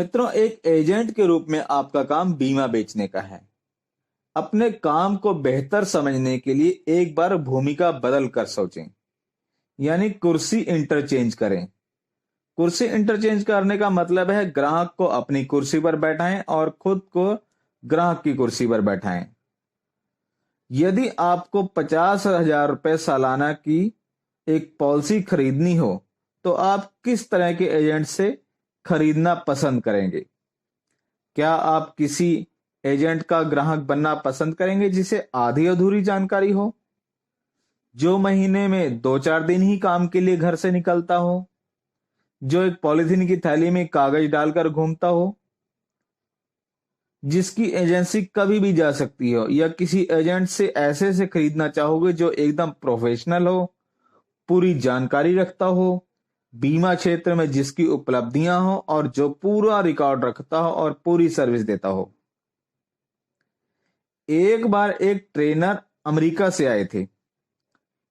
मित्रों, एक एजेंट के रूप में आपका काम बीमा बेचने का है। अपने काम को बेहतर समझने के लिए एक बार भूमिका बदल कर सोचें, यानी कुर्सी इंटरचेंज करें। कुर्सी इंटरचेंज करने का मतलब है ग्राहक को अपनी कुर्सी पर बैठाएं और खुद को ग्राहक की कुर्सी पर बैठाएं। यदि आपको 50,000 रुपए सालाना की एक पॉलिसी खरीदनी हो, तो आप किस तरह के एजेंट से खरीदना पसंद करेंगे? क्या आप किसी एजेंट का ग्राहक बनना पसंद करेंगे जिसे आधी अधूरी जानकारी हो, जो महीने में 2-4 दिन ही काम के लिए घर से निकलता हो, जो एक पॉलिथीन की थैली में कागज डालकर घूमता हो, जिसकी एजेंसी कभी भी जा सकती हो, या किसी एजेंट से ऐसे से खरीदना चाहोगे जो एकदम प्रोफेशनल हो, पूरी जानकारी रखता हो, बीमा क्षेत्र में जिसकी उपलब्धियां हो और जो पूरा रिकॉर्ड रखता हो और पूरी सर्विस देता हो? एक बार एक ट्रेनर अमेरिका से आए थे।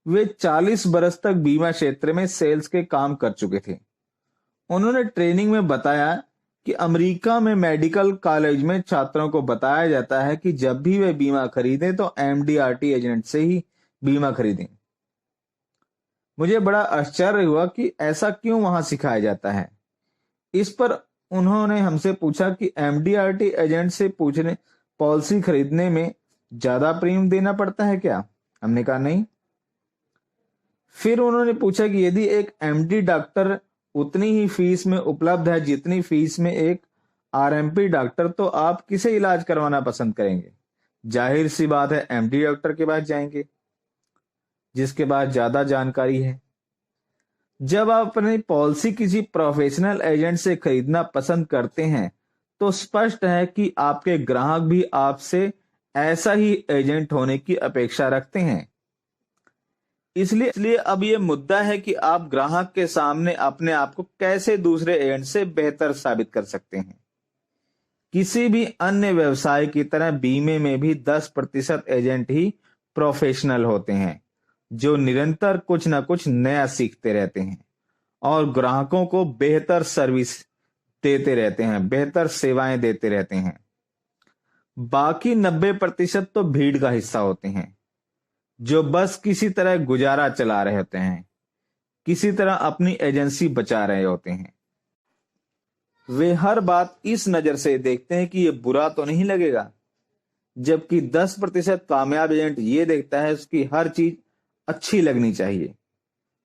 वे 40 बरस तक बीमा क्षेत्र में सेल्स के काम कर चुके थे। उन्होंने ट्रेनिंग में बताया कि अमेरिका में मेडिकल कॉलेज में छात्रों को बताया जाता है कि जब भी वे बीमा खरीदें तो एमडीआरटी एजेंट से ही बीमा खरीदें। मुझे बड़ा आश्चर्य हुआ कि ऐसा क्यों वहां सिखाया जाता है। इस पर उन्होंने हमसे पूछा कि एमडीआरटी एजेंट से पूछने पॉलिसी खरीदने में ज्यादा प्रीमियम देना पड़ता है क्या? हमने कहा नहीं। फिर उन्होंने पूछा कि यदि एक एमडी डॉक्टर उतनी ही फीस में उपलब्ध है जितनी फीस में एक आरएमपी डॉक्टर, तो आप किसे इलाज करवाना पसंद करेंगे? जाहिर सी बात है, एमडी डॉक्टर के पास जाएंगे, जिसके पास ज्यादा जानकारी है। जब आप अपनी पॉलिसी किसी प्रोफेशनल एजेंट से खरीदना पसंद करते हैं, तो स्पष्ट है कि आपके ग्राहक भी आपसे ऐसा ही एजेंट होने की अपेक्षा रखते हैं। इसलिए अब यह मुद्दा है कि आप ग्राहक के सामने अपने आप को कैसे दूसरे एजेंट से बेहतर साबित कर सकते हैं। किसी भी अन्य व्यवसाय की तरह बीमे में भी 10% एजेंट ही प्रोफेशनल होते हैं, जो निरंतर कुछ ना कुछ नया सीखते रहते हैं और ग्राहकों को बेहतर सर्विस देते रहते हैं, बेहतर सेवाएं देते रहते हैं। बाकी 90% तो भीड़ का हिस्सा होते हैं, जो बस किसी तरह गुजारा चला रहे होते हैं, किसी तरह अपनी एजेंसी बचा रहे होते हैं। वे हर बात इस नजर से देखते हैं कि ये बुरा तो नहीं लगेगा, जबकि 10% कामयाब एजेंट ये देखता है उसकी हर चीज अच्छी लगनी चाहिए।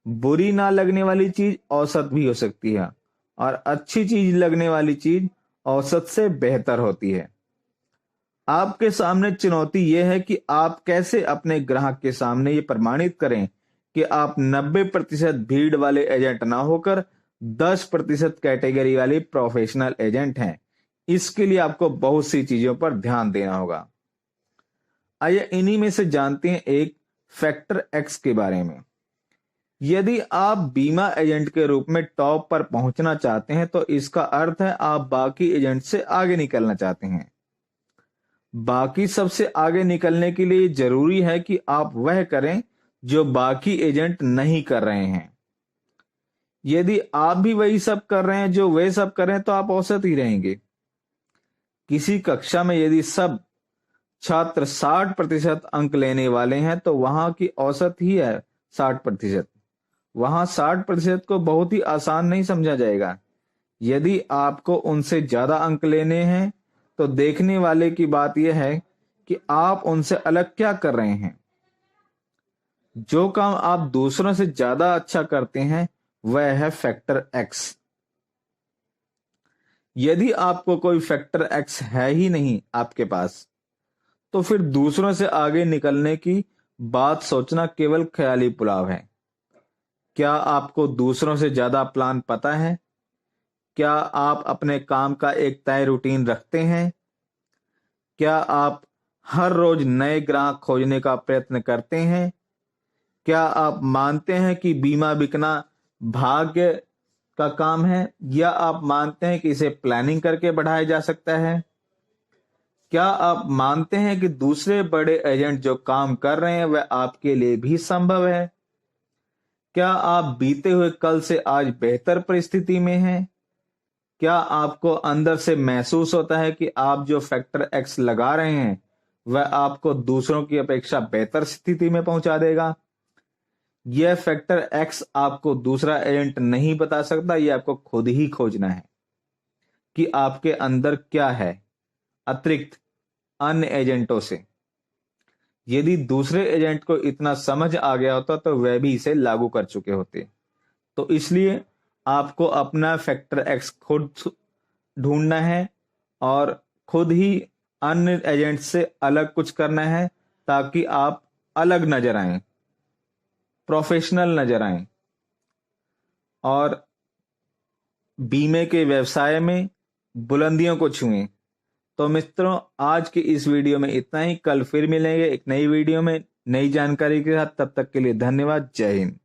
बुरी ना लगने वाली चीज औसत भी हो सकती है और अच्छी चीज लगने वाली चीज औसत से बेहतर होती है। आपके सामने चुनौती यह है कि आप कैसे अपने ग्राहक के सामने ये प्रमाणित करें कि आप 90% भीड़ वाले एजेंट ना होकर 10% कैटेगरी वाले प्रोफेशनल एजेंट हैं। इसके लिए आपको बहुत सी चीजों पर ध्यान देना होगा। आइए इन्हीं में से जानते हैं एक फैक्टर एक्स के बारे में। यदि आप बीमा एजेंट के रूप में टॉप पर पहुंचना चाहते हैं, तो इसका अर्थ है आप बाकी एजेंट से आगे निकलना चाहते हैं। बाकी सबसे आगे निकलने के लिए जरूरी है कि आप वह करें जो बाकी एजेंट नहीं कर रहे हैं। यदि आप भी वही सब कर रहे हैं जो वे सब करें, तो आप औसत ही रहेंगे। किसी कक्षा में यदि सब छात्र 60% अंक लेने वाले हैं, तो वहां की औसत ही है 60%। वहां 60% को बहुत ही आसान नहीं समझा जाएगा। यदि आपको उनसे ज्यादा अंक लेने हैं, तो देखने वाले की बात यह है कि आप उनसे अलग क्या कर रहे हैं। जो काम आप दूसरों से ज्यादा अच्छा करते हैं, वह है फैक्टर एक्स। यदि आपको कोई फैक्टर एक्स है ही नहीं आपके पास, तो फिर दूसरों से आगे निकलने की बात सोचना केवल ख्याली पुलाव है। क्या आपको दूसरों से ज्यादा प्लान पता है? क्या आप अपने काम का एक तय रूटीन रखते हैं? क्या आप हर रोज नए ग्राहक खोजने का प्रयत्न करते हैं? क्या आप मानते हैं कि बीमा बिकना भाग्य का काम है, या आप मानते हैं कि इसे प्लानिंग करके बढ़ाया जा सकता है? क्या आप मानते हैं कि दूसरे बड़े एजेंट जो काम कर रहे हैं वह आपके लिए भी संभव है? क्या आप बीते हुए कल से आज बेहतर परिस्थिति में हैं? क्या आपको अंदर से महसूस होता है कि आप जो फैक्टर एक्स लगा रहे हैं वह आपको दूसरों की अपेक्षा बेहतर स्थिति में पहुंचा देगा? यह फैक्टर एक्स आपको दूसरा एजेंट नहीं बता सकता, यह आपको खुद ही खोजना है कि आपके अंदर क्या है अतिरिक्त अन्य एजेंटों से। यदि दूसरे एजेंट को इतना समझ आ गया होता तो वह भी इसे लागू कर चुके होते। तो इसलिए आपको अपना फैक्टर एक्स खुद ढूंढना है और खुद ही अन्य एजेंट से अलग कुछ करना है, ताकि आप अलग नजर आएं, प्रोफेशनल नजर आएं और बीमे के व्यवसाय में बुलंदियों को छुएं। तो मित्रों, आज की इस वीडियो में इतना ही। कल फिर मिलेंगे एक नई वीडियो में नई जानकारी के साथ। तब तक के लिए धन्यवाद। जय हिंद।